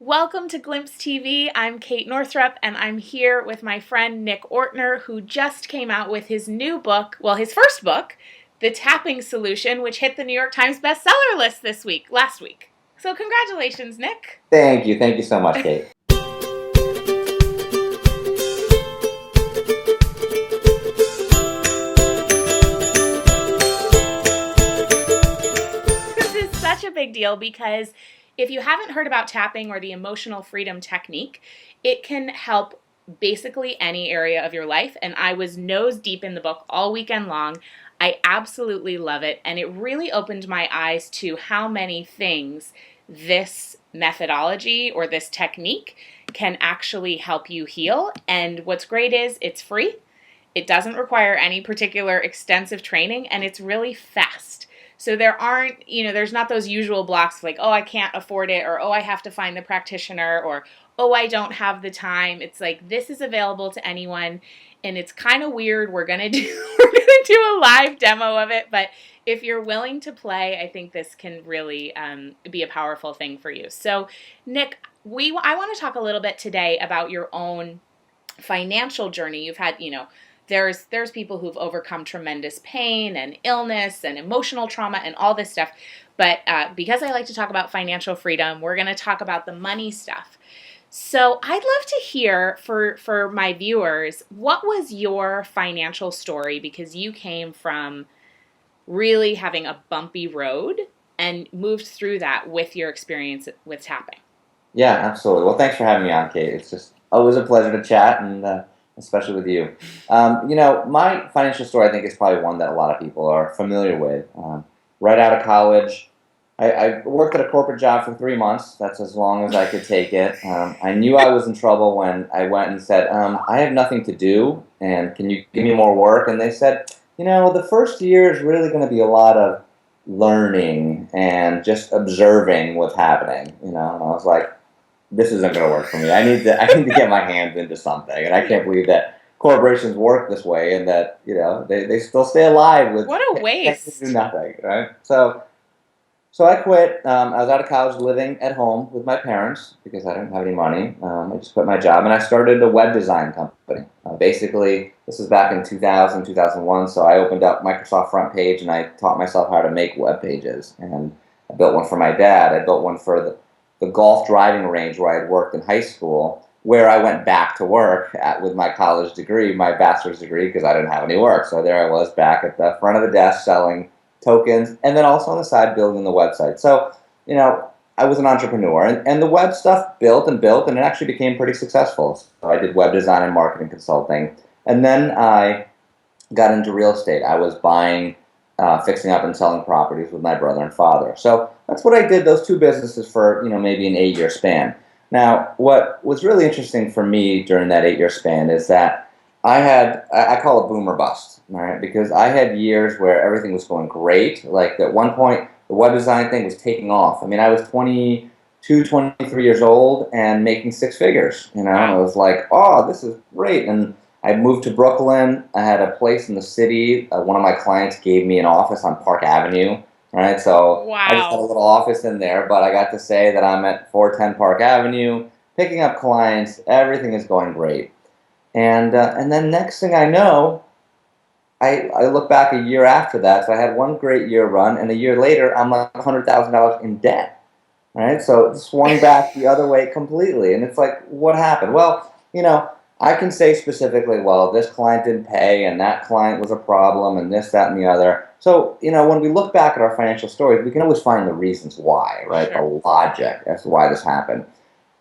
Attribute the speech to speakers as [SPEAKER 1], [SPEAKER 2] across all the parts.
[SPEAKER 1] Welcome to Glimpse TV. I'm Kate Northrup, and I'm here with my friend Nick Ortner, who just came out with his new book, his first book, The Tapping Solution, which hit the New York Times bestseller list last week. So congratulations, Nick.
[SPEAKER 2] Thank you. Thank you so much, Kate.
[SPEAKER 1] This is such a big deal because if you haven't heard about tapping or the emotional freedom technique, it can help basically any area of your life. And I was nose deep in the book all weekend long. I absolutely love it. And it really opened my eyes to how many things this methodology or this technique can actually help you heal. And what's great is it's free. It doesn't require any particular extensive training, and it's really fast. So there's not those usual blocks like, oh, I can't afford it, or oh, I have to find the practitioner, or oh, I don't have the time. It's like, this is available to anyone, and it's kind of weird. We're gonna do a live demo of it, but if you're willing to play, I think this can really be a powerful thing for you. So, Nick, I want to talk a little bit today about your own financial journey. You've had, there's people who've overcome tremendous pain and illness and emotional trauma and all this stuff. But because I like to talk about financial freedom, we're going to talk about the money stuff. So I'd love to hear for my viewers, what was your financial story? Because you came from really having a bumpy road and moved through that with your experience with tapping.
[SPEAKER 2] Yeah, absolutely. Well, thanks for having me on, Kate. It's just always a pleasure to chat, and especially with you. My financial story, I think, is probably one that a lot of people are familiar with. Right out of college, I worked at a corporate job for 3 months. That's as long as I could take it. I knew I was in trouble when I went and said, I have nothing to do, and can you give me more work? And they said, the first year is really going to be a lot of learning and just observing what's happening. And I was like, this isn't going to work for me. I need to get my hands into something, and I can't believe that corporations work this way, and that they still stay alive with
[SPEAKER 1] what a waste.
[SPEAKER 2] Do nothing, right? So I quit. I was out of college, living at home with my parents because I didn't have any money. I just quit my job, and I started a web design company. Basically, this was back in 2000, 2001, so I opened up Microsoft Front Page, and I taught myself how to make web pages. And I built one for my dad. I built one for the golf driving range where I had worked in high school, where I went back to work with my college degree, my bachelor's degree, because I didn't have any work. So there I was back at the front of the desk selling tokens, and then also on the side building the website. So, I was an entrepreneur, and the web stuff built, and it actually became pretty successful. So I did web design and marketing consulting, and then I got into real estate. I was buying, fixing up and selling properties with my brother and father. So that's what I did, those two businesses for, maybe an 8-year span. Now, what was really interesting for me during that 8-year span is that I call it boom or bust, all right? Because I had years where everything was going great. Like at one point, the web design thing was taking off. I mean, I was 22, 23 years old and making 6 figures, and I was like, oh, this is great. And I moved to Brooklyn. I had a place in the city. One of my clients gave me an office on Park Avenue, right? So
[SPEAKER 1] wow.
[SPEAKER 2] I just had a little office in there, but I got to say that I'm at 410 Park Avenue, picking up clients. Everything is going great. And then next thing I know, I look back a year after that. So I had one great year run, and a year later, I'm like $100,000 in debt, right? So it swung back the other way completely. And it's like, what happened? Well, I can say specifically, well, this client didn't pay, and that client was a problem, and this, that, and the other. So, when we look back at our financial stories, we can always find the reasons why, right?
[SPEAKER 1] Sure.
[SPEAKER 2] The logic as to why this happened.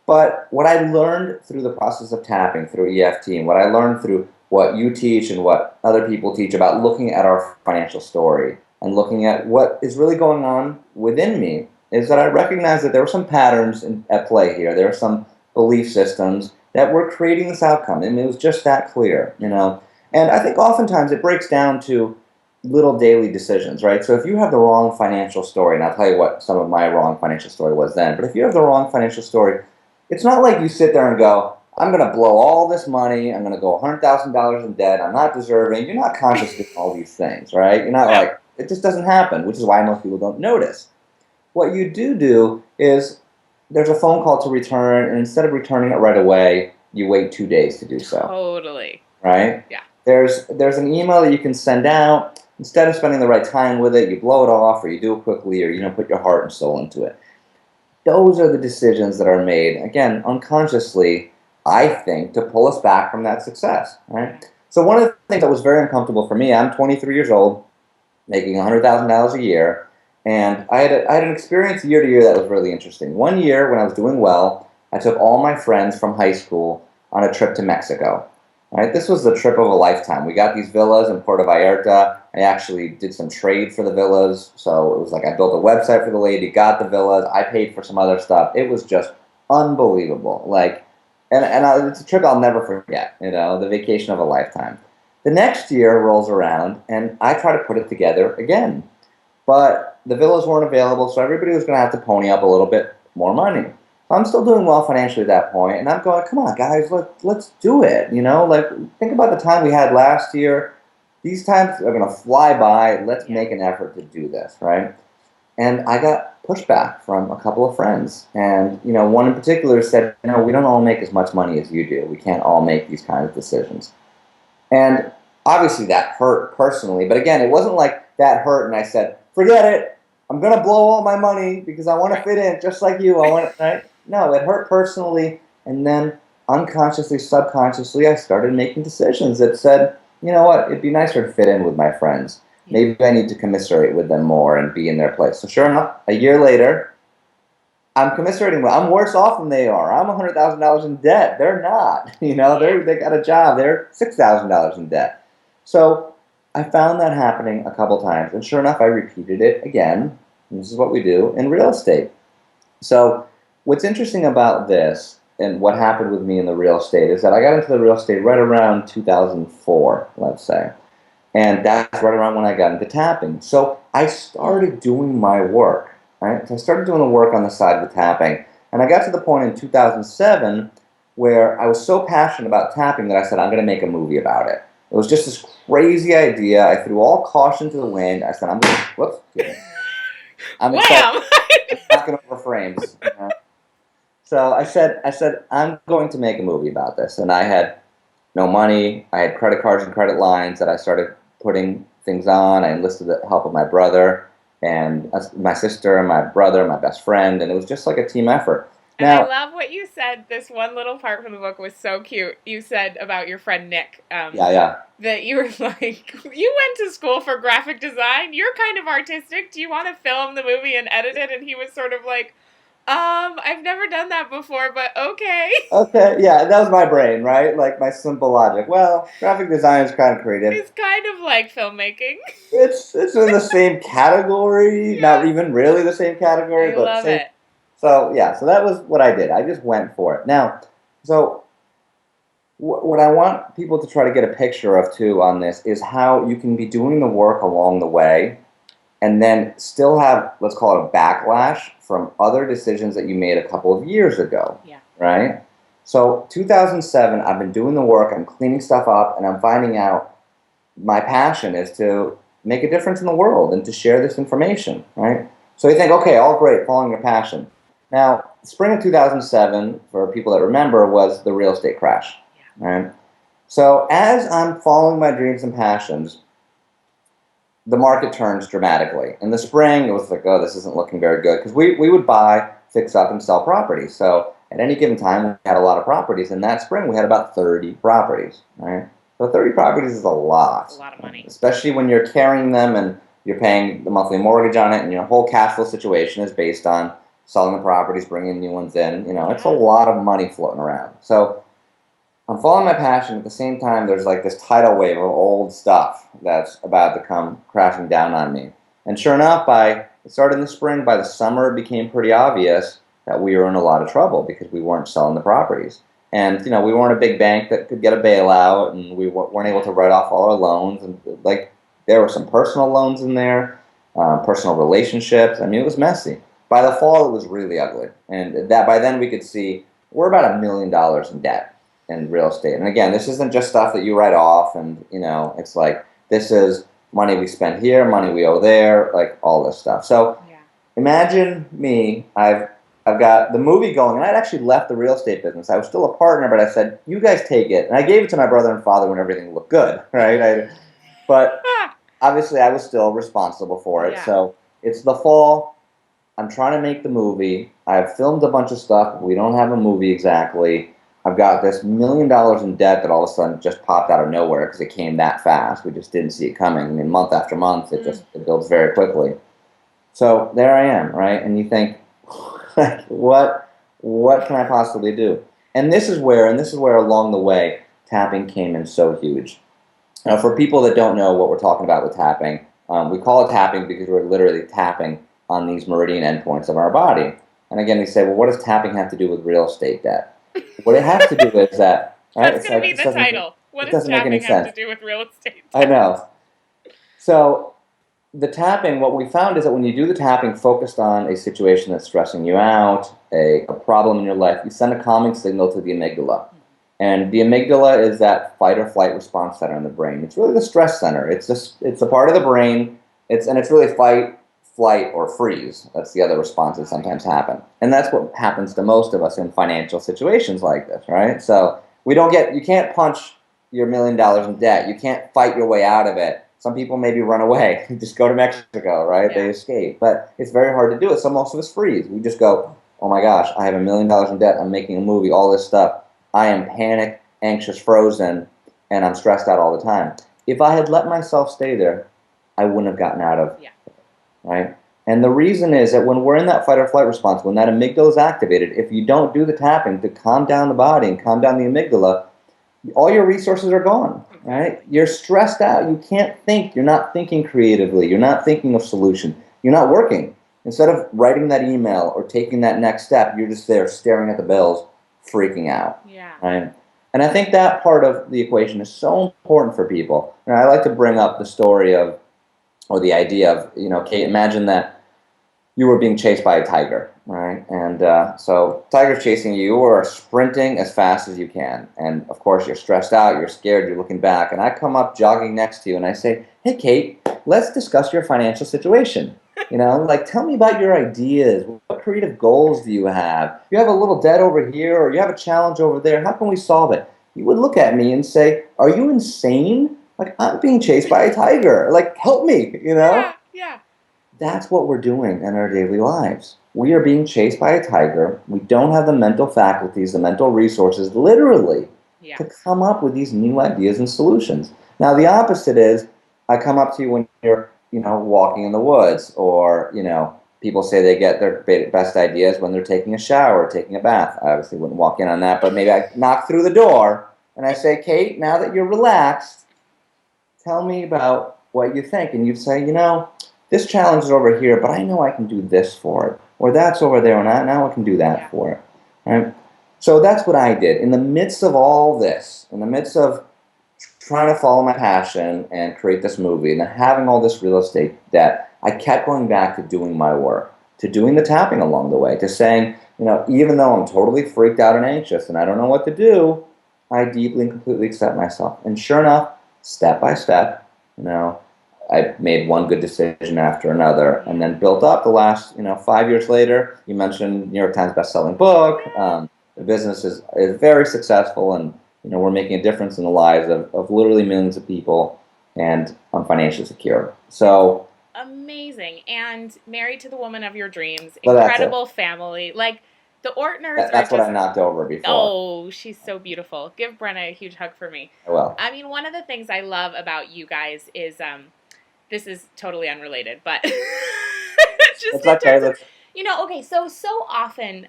[SPEAKER 2] But what I learned through the process of tapping, through EFT, and what I learned through what you teach and what other people teach about looking at our financial story and looking at what is really going on within me is that I recognize that there were some patterns at play here. There are some belief systems that were creating this outcome, and it was just that clear, And I think oftentimes it breaks down to little daily decisions, right? So if you have the wrong financial story, and I'll tell you what some of my wrong financial story was then, but if you have the wrong financial story, it's not like you sit there and go, I'm going to blow all this money, I'm going to go $100,000 in debt, I'm not deserving. You're not conscious of all these things, right? You're not like, it just doesn't happen, which is why most people don't notice. What you do is there's a phone call to return, and instead of returning it right away, you wait 2 days to do so.
[SPEAKER 1] Totally.
[SPEAKER 2] Right?
[SPEAKER 1] Yeah.
[SPEAKER 2] There's an email that you can send out. Instead of spending the right time with it, you blow it off, or you do it quickly, or you don't put your heart and soul into it. Those are the decisions that are made, again, unconsciously, I think, to pull us back from that success. Right? So one of the things that was very uncomfortable for me, I'm 23 years old, making $100,000 a year, and I had an experience year to year that was really interesting. One year, when I was doing well, I took all my friends from high school on a trip to Mexico. Right? This was the trip of a lifetime. We got these villas in Puerto Vallarta. I actually did some trade for the villas. So it was like I built a website for the lady, got the villas. I paid for some other stuff. It was just unbelievable. It's a trip I'll never forget. The vacation of a lifetime. The next year rolls around, and I try to put it together again. But the villas weren't available, so everybody was going to have to pony up a little bit more money. I'm still doing well financially at that point, and I'm going, come on, guys, let's do it. Think about the time we had last year. These times are going to fly by. Let's make an effort to do this, right? And I got pushback from a couple of friends. And, one in particular said, we don't all make as much money as you do. We can't all make these kinds of decisions. And obviously that hurt personally. But again, it wasn't like that hurt and I said, forget it. I'm going to blow all my money because I want to fit in just like you. Right? No, it hurt personally, and then unconsciously, subconsciously, I started making decisions that said, you know what, it'd be nicer to fit in with my friends. Maybe I need to commiserate with them more and be in their place. So sure enough, a year later, I'm commiserating with them. I'm worse off than they are. I'm $100,000 in debt. They're not. They got a job. They're $6,000 in debt. So I found that happening a couple times, and sure enough, I repeated it again. And this is what we do in real estate. So what's interesting about this and what happened with me in the real estate is that I got into the real estate right around 2004, let's say. And that's right around when I got into tapping. So I started doing my work, right? So I started doing the work on the side of the tapping. And I got to the point in 2007 where I was so passionate about tapping that I said, I'm going to make a movie about it. It was just this crazy idea. I threw all caution to the wind. I said, I'm knocking over frames. So I said, I'm going to make a movie about this. And I had no money. I had credit cards and credit lines that I started putting things on. I enlisted the help of my brother and my sister and my brother, my best friend. And it was just like a team effort.
[SPEAKER 1] And I love what you said. This one little part from the book was so cute. You said about your friend Nick. That you were like, you went to school for graphic design. You're kind of artistic. Do you want to film the movie and edit it? And he was sort of like, I've never done that before, but okay.
[SPEAKER 2] Okay, yeah, that was my brain, right? Like my simple logic. Well, graphic design is kind of creative.
[SPEAKER 1] It's kind of like filmmaking.
[SPEAKER 2] It's in the same category, not even really the same category, but
[SPEAKER 1] love it.
[SPEAKER 2] So yeah, so that was what I did. I just went for it. Now, so what I want people to try to get a picture of too on this is how you can be doing the work along the way and then still have, let's call it a backlash from other decisions that you made a couple of years ago.
[SPEAKER 1] Yeah.
[SPEAKER 2] Right? So 2007, I've been doing the work, I'm cleaning stuff up, and I'm finding out my passion is to make a difference in the world and to share this information, right? So you think, okay, all great, following your passion. Now, spring of 2007, for people that remember, was the real estate crash, right? So as I'm following my dreams and passions, the market turns dramatically. In the spring, it was like, oh, this isn't looking very good, because we would buy, fix up, and sell properties. So at any given time, we had a lot of properties. In that spring, we had about 30 properties, right? So 30 properties is a lot.
[SPEAKER 1] It's a lot of money.
[SPEAKER 2] Especially when you're carrying them and you're paying the monthly mortgage on it, and your whole cash flow situation is based on selling the properties, bringing new ones in. It's a lot of money floating around. So I'm following my passion. At the same time, there's like this tidal wave of old stuff that's about to come crashing down on me. And sure enough, it started in the spring. By the summer, it became pretty obvious that we were in a lot of trouble because we weren't selling the properties. And, we weren't a big bank that could get a bailout, and we weren't able to write off all our loans. And, there were some personal loans in there, personal relationships. It was messy. By the fall, it was really ugly. And that by then, we could see we're about $1 million in debt in real estate. And again, this isn't just stuff that you write off, and, it's like, this is money we spend here, money we owe there, like all this stuff. So imagine me, I've I've got the movie going, and I'd actually left the real estate business. I was still a partner, but I said, "You guys take it," and I gave it to my brother and father when everything looked good, right? But
[SPEAKER 1] Ah,
[SPEAKER 2] obviously, I was still responsible for it.
[SPEAKER 1] yeah.
[SPEAKER 2] So it's the fall. I'm trying to make the movie. I've filmed a bunch of stuff. We don't have a movie exactly. I've got this $1 million in debt that all of a sudden just popped out of nowhere because it came that fast. We just didn't see it coming. I mean, month after month, it builds very quickly. So there I am, right? And you think, like, what can I possibly do? And this is where along the way tapping came in so huge. Now, for people that don't know what we're talking about with tapping, we call it tapping because we're literally tapping on these meridian endpoints of our body. And again, you say, well, what does tapping have to do with real estate debt? What it has to do is that, right?
[SPEAKER 1] That's
[SPEAKER 2] It's
[SPEAKER 1] going to
[SPEAKER 2] like
[SPEAKER 1] be the title. What
[SPEAKER 2] it
[SPEAKER 1] does
[SPEAKER 2] doesn't make any
[SPEAKER 1] tapping have
[SPEAKER 2] sense.
[SPEAKER 1] to do with real estate?
[SPEAKER 2] I know. So the tapping, what we found is that when you do the tapping focused on a situation that's stressing you out, a problem in your life, you send a calming signal to the amygdala. And the amygdala is that fight or flight response center in the brain. It's really the stress center. It's a part of the brain. It's really fight, flight, or freeze. That's the other response that sometimes happen. And that's what happens to most of us in financial situations like this, right? So you can't punch your $1 million in debt. You can't fight your way out of it. Some people maybe run away, just go to Mexico, right?
[SPEAKER 1] Yeah.
[SPEAKER 2] They escape. But it's very hard to do it. So most of us freeze. We just go, oh my gosh, I have $1 million in debt. I'm making a movie, all this stuff. I am panicked, anxious, frozen, and I'm stressed out all the time. If I had let myself stay there, I wouldn't have gotten out of it, right? And the reason is that when we're in that fight or flight response, when that amygdala is activated, if you don't do the tapping to calm down the body and calm down the amygdala, all your resources are gone, right? You're stressed out. You can't think. You're not thinking creatively. You're not thinking of solution. You're not working. Instead of writing that email or taking that next step, you're just there staring at the bills, freaking out.
[SPEAKER 1] Yeah.
[SPEAKER 2] Right? And I think that part of the equation is so important for people. And I like to bring up the story of, or the idea of, Kate, imagine that you were being chased by a tiger, right? And so tiger's chasing you. You are sprinting as fast as you can. And of course, you're stressed out, you're scared, you're looking back. And I come up jogging next to you and I say, hey, Kate, let's discuss your financial situation. Like, tell me about your ideas. What creative goals do you have? You have a little debt over here, or you have a challenge over there. How can we solve it? You would look at me and say, are you insane? Like, I'm being chased by a tiger. Like, help me,
[SPEAKER 1] Yeah.
[SPEAKER 2] That's what we're doing in our daily lives. We are being chased by a tiger. We don't have the mental faculties, the mental resources, literally, to come up with these new ideas and solutions. Now, the opposite is, I come up to you when you're, walking in the woods, or, people say they get their best ideas when they're taking a shower, taking a bath. I obviously wouldn't walk in on that, but maybe I knock through the door and I say, Kate, now that you're relaxed, tell me about what you think. And you'd say, this challenge is over here, but I know I can do this for it. Or that's over there, and now I can do that for it. Right? So that's what I did. In the midst of all this, in the midst of trying to follow my passion and create this movie, and then having all this real estate debt, I kept going back to doing my work, to doing the tapping along the way, to saying, even though I'm totally freaked out and anxious and I don't know what to do, I deeply and completely accept myself. And sure enough, step by step, I made one good decision after another, and then built up the last, 5 years later. You mentioned New York Times best-selling book. The business is very successful, and we're making a difference in the lives of literally millions of people, and I'm financially secure. So
[SPEAKER 1] Amazing. And married to the woman of your dreams.
[SPEAKER 2] well, that's it.
[SPEAKER 1] Incredible family. Like, the Ortners
[SPEAKER 2] That's
[SPEAKER 1] are
[SPEAKER 2] what
[SPEAKER 1] just...
[SPEAKER 2] I knocked over before.
[SPEAKER 1] Oh, she's so beautiful. Give Brenna a huge hug for me.
[SPEAKER 2] I will.
[SPEAKER 1] I mean, one of the things I love about you guys is, this is totally unrelated, but just in terms of, okay, so often,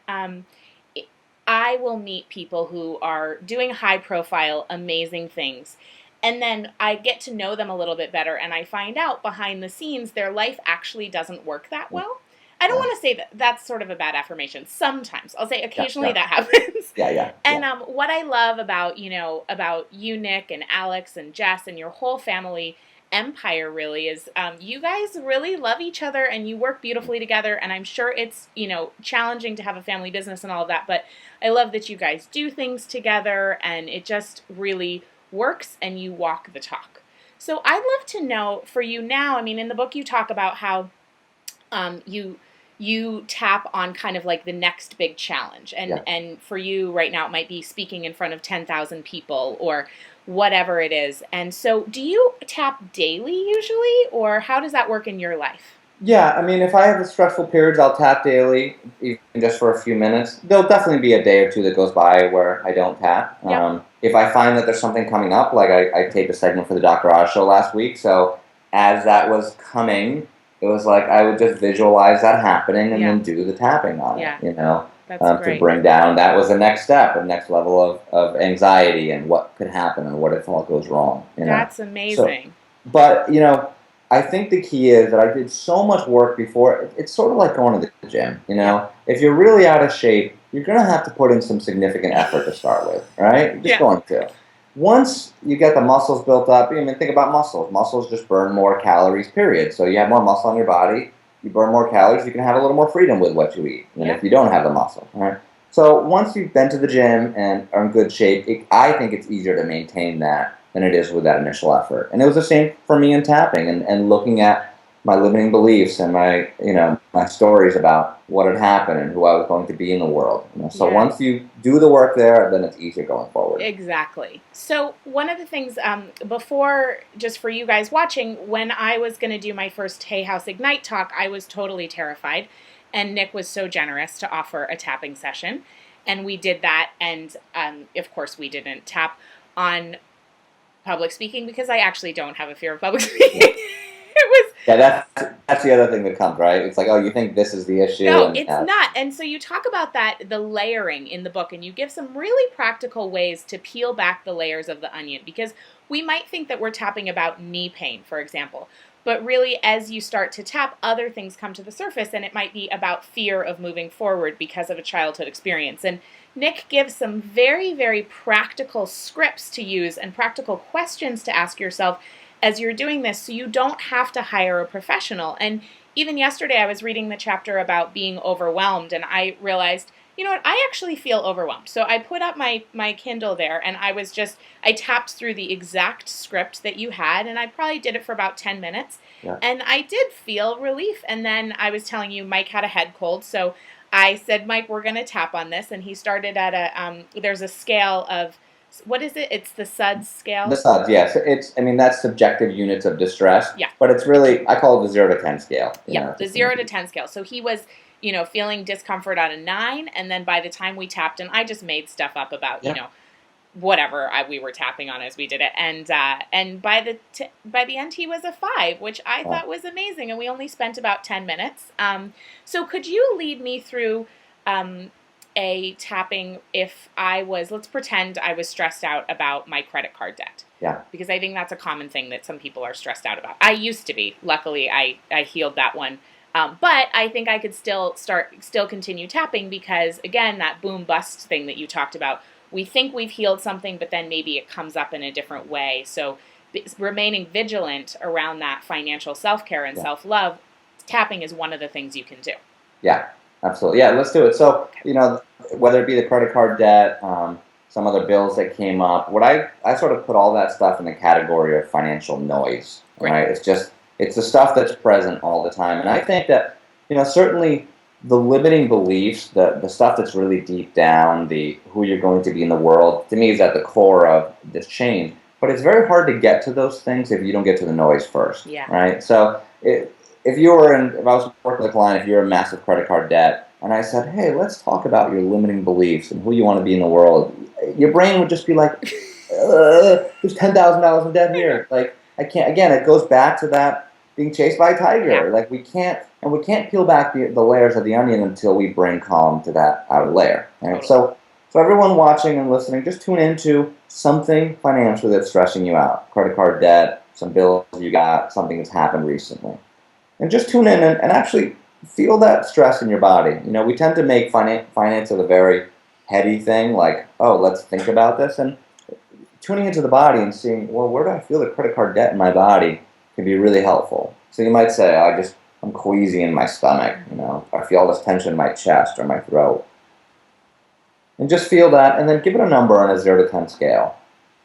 [SPEAKER 1] I will meet people who are doing high profile, amazing things. And then I get to know them a little bit better, and I find out behind the scenes their life actually doesn't work that well. I don't want to say that that's sort of a bad affirmation. Sometimes I'll say occasionally that happens. And what I love about about you, Nick, and Alex, and Jess, and your whole family empire really is you guys really love each other and you work beautifully together. And I'm sure it's challenging to have a family business and all of that, but I love that you guys do things together, and it just really works, and you walk the talk. So I'd love to know for you now. I mean, in the book you talk about how you you tap on kind of like the next big challenge. And for you right now, it might be speaking in front of 10,000 people or whatever it is. And so do you tap daily usually, or how does that work in your life?
[SPEAKER 2] Yeah, I mean, if I have the stressful periods, I'll tap daily, even just for a few minutes. There'll definitely be a day or two that goes by where I don't tap.
[SPEAKER 1] Yep.
[SPEAKER 2] If I find that there's something coming up, like I taped a segment for the Dr. Oz show last week, so as that was coming, it was like I would just visualize that happening and then do the tapping on it,
[SPEAKER 1] Yeah. That's
[SPEAKER 2] to
[SPEAKER 1] great.
[SPEAKER 2] bring down, that was the next step, the next level of anxiety and what could happen and what if all goes wrong,
[SPEAKER 1] That's
[SPEAKER 2] So,
[SPEAKER 1] amazing.
[SPEAKER 2] but, I think the key is that I did so much work before. It's sort of like going to the gym. If you're really out of shape, you're going to have to put in some significant effort to start with, right? You're just going to. Once you get the muscles built up, I mean, think about muscles. Muscles just burn more calories, period. So you have more muscle on your body, you burn more calories, you can have a little more freedom with what you eat than if you don't have the muscle, right? So once you've been to the gym and are in good shape, I think it's easier to maintain that than it is with that initial effort. And it was the same for me in tapping and looking at my limiting beliefs and my stories about what had happened and who I was going to be in the world. So once you do the work there, then it's easier going forward.
[SPEAKER 1] Exactly. So one of the things before, just for you guys watching, when I was going to do my first Hay House Ignite talk, I was totally terrified. And Nick was so generous to offer a tapping session. And we did that. And of course, we didn't tap on public speaking because I actually don't have a fear of public speaking.
[SPEAKER 2] That's the other thing that comes, right? It's like, oh, you think this is the issue?
[SPEAKER 1] No, it's not. And so you talk about that, the layering in the book, and you give some really practical ways to peel back the layers of the onion, because we might think that we're tapping about knee pain, for example. But really, as you start to tap, other things come to the surface, and it might be about fear of moving forward because of a childhood experience. And Nick gives some very, very practical scripts to use and practical questions to ask yourself as you're doing this, so you don't have to hire a professional. And even yesterday, I was reading the chapter about being overwhelmed, and I realized, you know what, I actually feel overwhelmed. So I put up my Kindle there, and I tapped through the exact script that you had, and I probably did it for about 10 minutes.
[SPEAKER 2] Yeah.
[SPEAKER 1] And I did feel relief. And then I was telling you, Mike had a head cold, so I said, Mike, we're going to tap on this. And he started at there's a scale of, what is it? It's the SUDS scale.
[SPEAKER 2] The SUDS, yes. That's subjective units of distress.
[SPEAKER 1] Yeah.
[SPEAKER 2] But it's really, I call it the 0 to 10 scale.
[SPEAKER 1] The 0 to 10 scale. So he was, feeling discomfort on a 9, and then by the time we tapped, and I just made stuff up about, whatever we were tapping on as we did it, and by the end he was a 5, which I thought was amazing, and we only spent about 10 minutes. So could you lead me through a tapping if let's pretend I was stressed out about my credit card debt.
[SPEAKER 2] Yeah.
[SPEAKER 1] Because I think that's a common thing that some people are stressed out about. I used to be. Luckily, I healed that one. But I think I could still continue tapping because, again, that boom bust thing that you talked about, we think we've healed something, but then maybe it comes up in a different way. So remaining vigilant around that financial self-care and self-love, tapping is one of the things you can do.
[SPEAKER 2] Yeah. Absolutely. Yeah, let's do it. So, whether it be the credit card debt, some other bills that came up, I sort of put all that stuff in the category of financial noise, right? It's the stuff that's present all the time. And I think that, certainly the limiting beliefs, the stuff that's really deep down, who you're going to be in the world, to me is at the core of this change. But it's very hard to get to those things if you don't get to the noise first, right? So if I was working with a client, if you're in massive credit card debt, and I said, hey, let's talk about your limiting beliefs and who you want to be in the world, your brain would just be like, there's $10,000 in debt here. Like, I can't, again, it goes back to that being chased by a tiger.
[SPEAKER 1] Yeah.
[SPEAKER 2] Like, we can't peel back the layers of the onion until we bring calm to that outer layer. Right?
[SPEAKER 1] Totally.
[SPEAKER 2] So everyone watching and listening, just tune into something financially that's stressing you out. Credit card debt, some bills you got, something that's happened recently. And just tune in and actually feel that stress in your body. We tend to make finance a very heady thing, like, oh, let's think about this. And tuning into the body and seeing, well, where do I feel the credit card debt in my body can be really helpful. So you might say, I'm queasy in my stomach. I feel all this tension in my chest or my throat. And just feel that, and then give it a number on a 0 to 10 scale.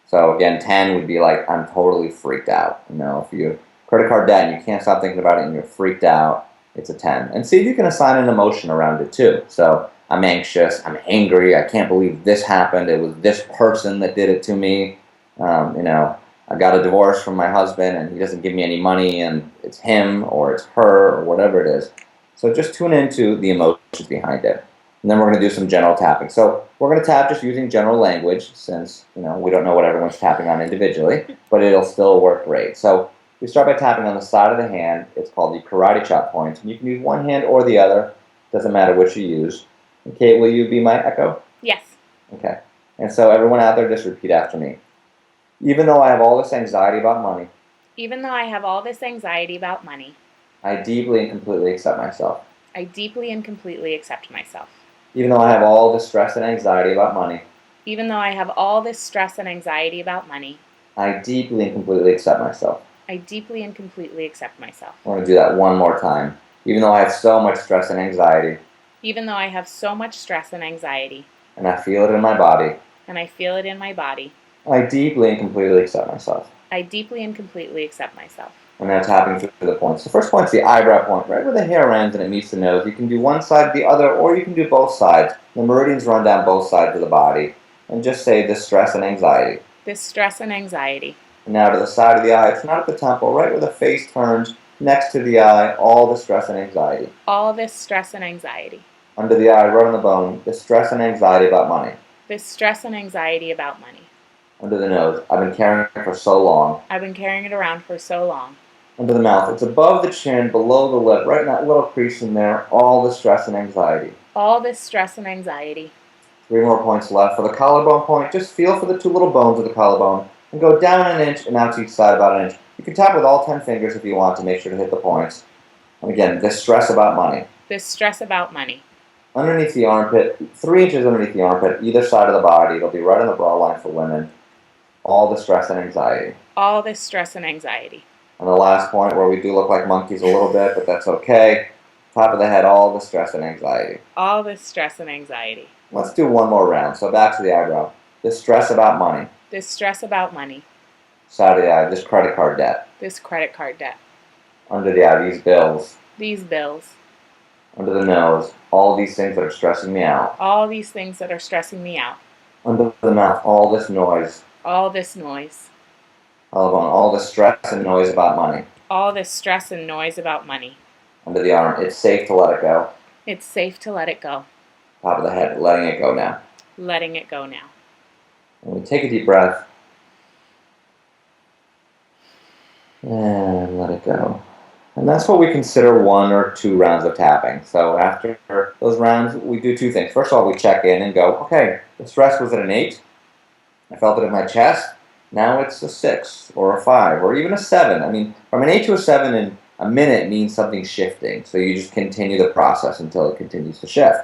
[SPEAKER 2] So again, 10 would be like, I'm totally freaked out. If you credit card debt and you can't stop thinking about it and you're freaked out, it's a 10. And see if you can assign an emotion around it too. So I'm anxious, I'm angry, I can't believe this happened, it was this person that did it to me. I got a divorce from my husband and he doesn't give me any money and it's him or it's her or whatever it is. So just tune into the emotions behind it. And then we're going to do some general tapping. So we're going to tap just using general language since, we don't know what everyone's tapping on individually, but it'll still work great. So we start by tapping on the side of the hand. It's called the karate chop point. And you can use one hand or the other. Doesn't matter which you use. And Kate, will you be my echo?
[SPEAKER 1] Yes.
[SPEAKER 2] Okay. And so everyone out there, just repeat after me. Even though I have all this anxiety about money,
[SPEAKER 1] Even though I have all this anxiety about money,
[SPEAKER 2] I deeply and completely accept myself.
[SPEAKER 1] I deeply and completely accept myself.
[SPEAKER 2] Even though I have all this stress and anxiety about money,
[SPEAKER 1] Even though I have all this stress and anxiety about money,
[SPEAKER 2] I deeply and completely accept myself.
[SPEAKER 1] I deeply and completely accept myself.
[SPEAKER 2] I want to do that one more time. Even though I have so much stress and anxiety,
[SPEAKER 1] Even though I have so much stress and anxiety,
[SPEAKER 2] and I feel it in my body,
[SPEAKER 1] and I feel it in my body,
[SPEAKER 2] I deeply and completely accept myself.
[SPEAKER 1] I deeply and completely accept myself.
[SPEAKER 2] And now tapping through the points. The first point's the eyebrow point, right where the hair ends and it meets the nose. You can do one side, the other, or you can do both sides. The meridians run down both sides of the body. And just say this stress and anxiety.
[SPEAKER 1] This stress and anxiety.
[SPEAKER 2] And now to the side of the eye, it's not at the temple, right where the face turns, next to the eye, all the stress and anxiety.
[SPEAKER 1] All this stress and anxiety.
[SPEAKER 2] Under the eye, right on the bone, the stress and anxiety about money.
[SPEAKER 1] This stress and anxiety about money.
[SPEAKER 2] Under the nose, I've been carrying it for so long.
[SPEAKER 1] I've been carrying it around for so long.
[SPEAKER 2] Under the mouth, it's above the chin, below the lip, right in that little crease in there, all the stress and anxiety.
[SPEAKER 1] All this stress and anxiety.
[SPEAKER 2] 3 more points left. For the collarbone point, just feel for the 2 little bones of the collarbone and go down an inch and out to each side about an inch. You can tap with all 10 fingers if you want to make sure to hit the points. And again, this stress about money.
[SPEAKER 1] This stress about money.
[SPEAKER 2] Underneath the armpit, 3 inches underneath the armpit, either side of the body. It'll be right on the bra line for women. All the stress and anxiety.
[SPEAKER 1] All this stress and anxiety.
[SPEAKER 2] And the last point where we do look like monkeys a little bit, but that's okay. Top of the head, all the stress and anxiety.
[SPEAKER 1] All this stress and anxiety.
[SPEAKER 2] Let's do one more round. So back to the eyebrow. This stress about money.
[SPEAKER 1] This stress about money.
[SPEAKER 2] Side of the eye, this credit card debt.
[SPEAKER 1] This credit card debt.
[SPEAKER 2] Under the eye, these bills.
[SPEAKER 1] These bills.
[SPEAKER 2] Under the nose, all these things that are stressing me out.
[SPEAKER 1] All these things that are stressing me out.
[SPEAKER 2] Under the mouth, all this noise.
[SPEAKER 1] All this noise.
[SPEAKER 2] Collarbone, all the stress and noise about money.
[SPEAKER 1] All this stress and noise about money.
[SPEAKER 2] Under the arm, it's safe to let it go.
[SPEAKER 1] It's safe to let it go.
[SPEAKER 2] Top of the head, letting it go now.
[SPEAKER 1] Letting it go now.
[SPEAKER 2] And we take a deep breath. And let it go. And that's what we consider 1 or 2 rounds of tapping. So after those rounds, we do 2 things. First of all, we check in and go, okay, the stress was at an 8. I felt it in my chest. Now it's a 6 or a 5 or even a 7. I mean, from an 8 to a 7 in a minute means something shifting. So you just continue the process until it continues to shift.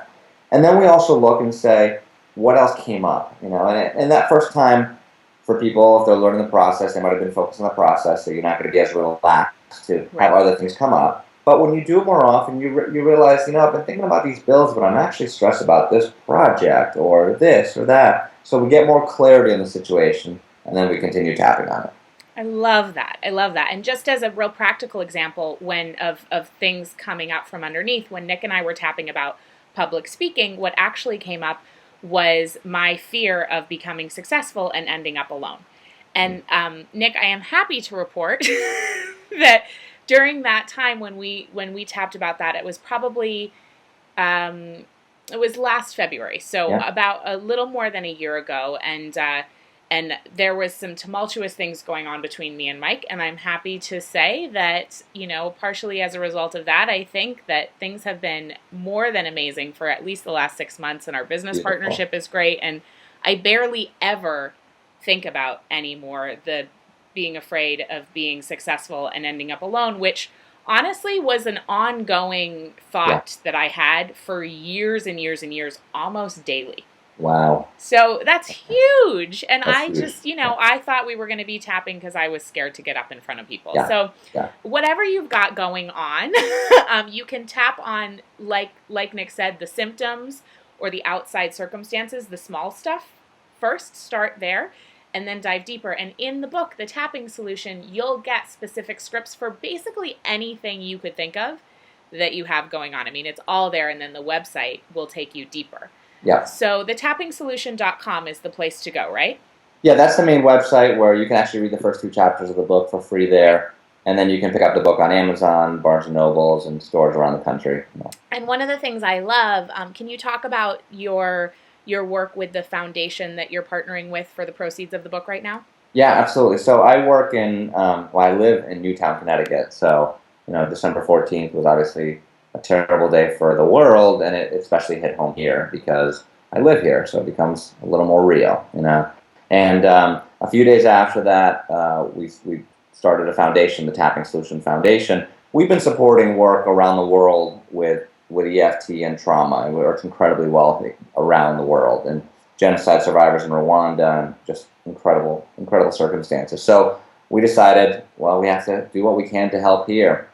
[SPEAKER 2] And then we also look and say, what else came up? And that first time for people, if they're learning the process, they might have been focused on the process, so you're not going to be as relaxed to have other things come up. But when you do it more often, you realize, I've been thinking about these bills, but I'm actually stressed about this project or this or that. So we get more clarity in the situation, and then we continue tapping on it.
[SPEAKER 1] I love that. I love that. And just as a real practical example of things coming up from underneath, when Nick and I were tapping about public speaking, what actually came up was my fear of becoming successful and ending up alone. And Nick, I am happy to report that during that time when we tapped about that, it was probably it was last February, so about a little more than a year ago, and there was some tumultuous things going on between me and Mike, and I'm happy to say that, partially as a result of that, I think that things have been more than amazing for at least the last 6 months, and our business partnership is great, and I barely ever think about anymore the being afraid of being successful and ending up alone, which honestly was an ongoing thought that I had for years and years and years, almost daily.
[SPEAKER 2] Wow.
[SPEAKER 1] So that's huge. And
[SPEAKER 2] That's
[SPEAKER 1] I
[SPEAKER 2] huge.
[SPEAKER 1] just, I thought we were going to be tapping because I was scared to get up in front of people. So whatever you've got going on, you can tap on, like Nick said, the symptoms or the outside circumstances, the small stuff first, start there, and then dive deeper. And in the book, The Tapping Solution, you'll get specific scripts for basically anything you could think of that you have going on. I mean, it's all there, and then the website will take you deeper.
[SPEAKER 2] Yeah.
[SPEAKER 1] So the tappingsolution.com is the place to go, right?
[SPEAKER 2] Yeah, that's the main website where you can actually read the first 2 chapters of the book for free there. And then you can pick up the book on Amazon, Barnes & Nobles, and stores around the country.
[SPEAKER 1] And one of the things I love, can you talk about your work with the foundation that you're partnering with for the proceeds of the book right now?
[SPEAKER 2] Yeah, absolutely. So I work I live in Newtown, Connecticut. So, December 14th was obviously a terrible day for the world, and it especially hit home here because I live here, so it becomes a little more real, And a few days after that, we started a foundation, the Tapping Solution Foundation. We've been supporting work around the world with EFT and trauma. It works incredibly well around the world, and genocide survivors in Rwanda, and just incredible circumstances. So we decided, well, we have to do what we can to help here.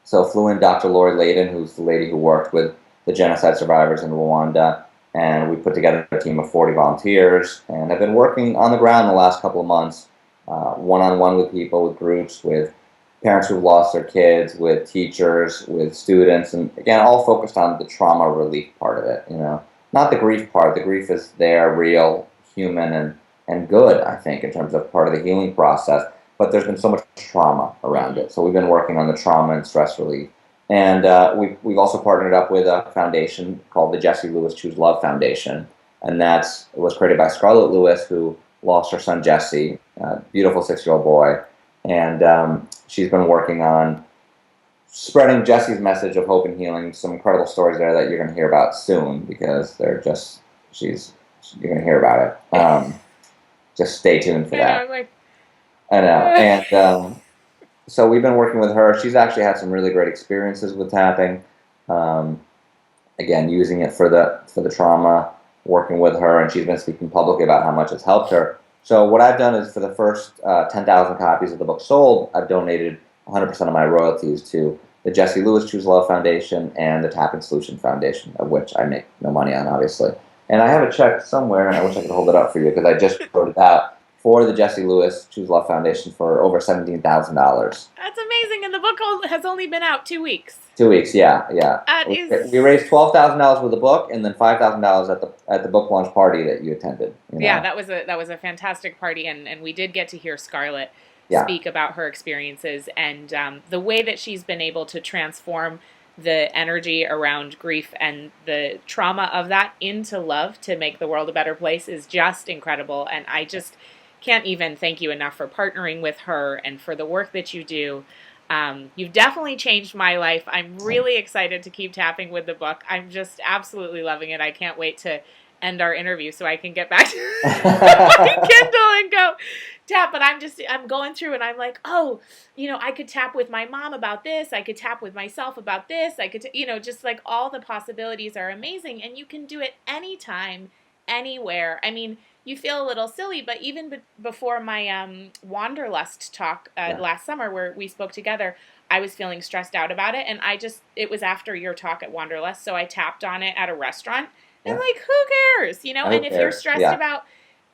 [SPEAKER 2] So flew in Dr. Lori Layden, who's the lady who worked with the genocide survivors in Rwanda, and we put together a team of 40 volunteers, and have been working on the ground the last couple of months, one-on-one with people, with groups, with parents who've lost their kids, with teachers, with students, and again, all focused on the trauma relief part of it, Not the grief part. The grief is there, real, human, and good, I think, in terms of part of the healing process, but there's been so much trauma around it. So we've been working on the trauma and stress relief. And we've also partnered up with a foundation called the Jesse Lewis Choose Love Foundation, and it was created by Scarlett Lewis, who lost her son Jesse, a beautiful 6-year-old boy, and she's been working on spreading Jesse's message of hope and healing. Some incredible stories there that you're going to hear about soon because you're going to hear about it. Just stay tuned for that. I know, and so we've been working with her. She's actually had some really great experiences with tapping. Again, using it for the trauma, working with her, and she's been speaking publicly about how much it's helped her. So what I've done is for the first 10,000 copies of the book sold, I've donated 100% of my royalties to the Jesse Lewis Choose Love Foundation and the Tapping Solution Foundation, of which I make no money on, obviously. And I have a check somewhere, and I wish I could hold it up for you because I just wrote it out for the Jesse Lewis Choose Love Foundation for over $17,000.
[SPEAKER 1] That's amazing, and the book has only been out 2 weeks.
[SPEAKER 2] 2 weeks, yeah. We raised $12,000 with the book, and then $5,000 at the book launch party that you attended.
[SPEAKER 1] Yeah, that was a fantastic party, and we did get to hear Scarlett speak about her experiences and the way that she's been able to transform the energy around grief and the trauma of that into love to make the world a better place is just incredible. And I just can't even thank you enough for partnering with her and for the work that you do. You've definitely changed my life. I'm really excited to keep tapping with the book. I'm just absolutely loving it. I can't wait to end our interview so I can get back to my Kindle and go tap. But I'm going through and I'm like, oh, I could tap with my mom about this. I could tap with myself about this. I could, just like all the possibilities are amazing. And you can do it anytime, anywhere. I mean, you feel a little silly, but even before my Wanderlust talk last summer where we spoke together, I was feeling stressed out about it. And it was after your talk at Wanderlust. So I tapped on it at a restaurant. And like, who cares? And if you're stressed about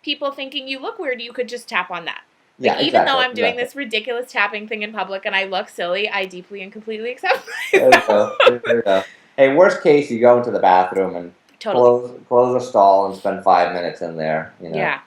[SPEAKER 1] people thinking you look weird, you could just tap on that. Like, even though I'm doing this ridiculous tapping thing in public and I look silly, I deeply and completely accept myself.
[SPEAKER 2] There you go. Hey, worst case, you go into the bathroom and close a stall and spend 5 minutes in there.
[SPEAKER 1] Yeah.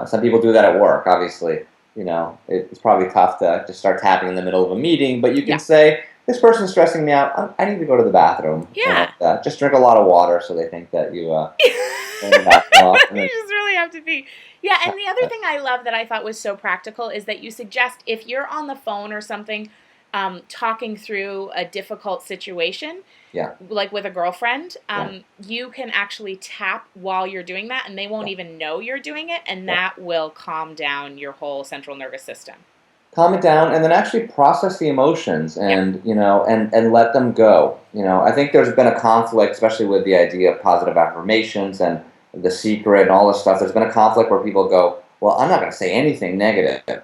[SPEAKER 2] Some people do that at work, obviously. It's probably tough to just start tapping in the middle of a meeting, but you can say, this person's stressing me out. I need to go to the bathroom.
[SPEAKER 1] Yeah.
[SPEAKER 2] And, just drink a lot of water so they think that you in the bathroom.
[SPEAKER 1] You just really have to be. Yeah, and the other thing I love that I thought was so practical is that you suggest if you're on the phone or something talking through a difficult situation, like with a girlfriend, you can actually tap while you're doing that, and they won't even know you're doing it, and that will calm down your whole central nervous system.
[SPEAKER 2] Calm it down, and then actually process the emotions, and and let them go. I think there's been a conflict, especially with the idea of positive affirmations and The Secret and all this stuff. There's been a conflict where people go, well, I'm not going to say anything negative,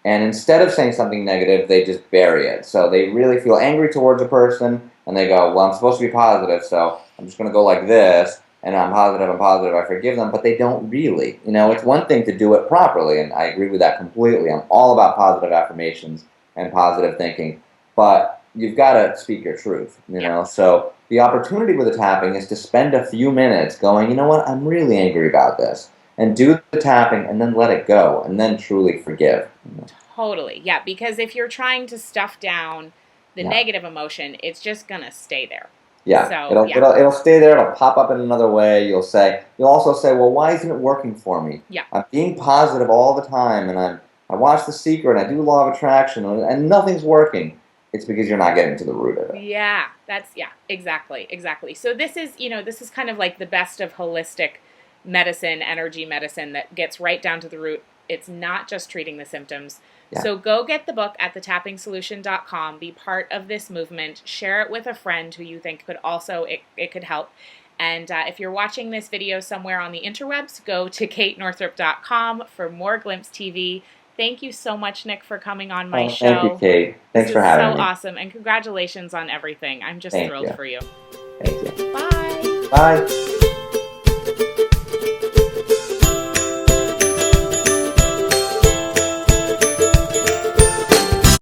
[SPEAKER 2] and instead of saying something negative, they just bury it. So they really feel angry towards a person, and they go, well, I'm supposed to be positive, so I'm just going to go like this, and I'm positive, I forgive them, but they don't really. It's one thing to do it properly, and I agree with that completely. I'm all about positive affirmations and positive thinking, but you've got to speak your truth, you know? So the opportunity with the tapping is to spend a few minutes going, you know what, I'm really angry about this. And do the tapping and then let it go and then truly forgive.
[SPEAKER 1] Totally. Yeah, because if you're trying to stuff down the negative emotion, it's just going to stay there.
[SPEAKER 2] Yeah,
[SPEAKER 1] so,
[SPEAKER 2] it'll stay there. It'll pop up in another way. You'll also say, well, why isn't it working for me?
[SPEAKER 1] Yeah.
[SPEAKER 2] I'm being positive all the time, and I watch The Secret, and I do Law of Attraction, and nothing's working. It's because you're not getting to the root of it.
[SPEAKER 1] Yeah, exactly. So this is kind of like the best of holistic medicine, energy medicine that gets right down to the root. It's not just treating the symptoms. Yeah. So go get the book at thetappingsolution.com. Be part of this movement. Share it with a friend who you think could also, it could help. And if you're watching this video somewhere on the interwebs, go to katenorthrup.com for more Glimpse TV. Thank you so much, Nick, for coming on my show.
[SPEAKER 2] Thank you, Kate. Thanks for having me.
[SPEAKER 1] So awesome. And congratulations on everything. I'm just thrilled for you.
[SPEAKER 2] Thank you.
[SPEAKER 1] Bye.
[SPEAKER 2] Bye.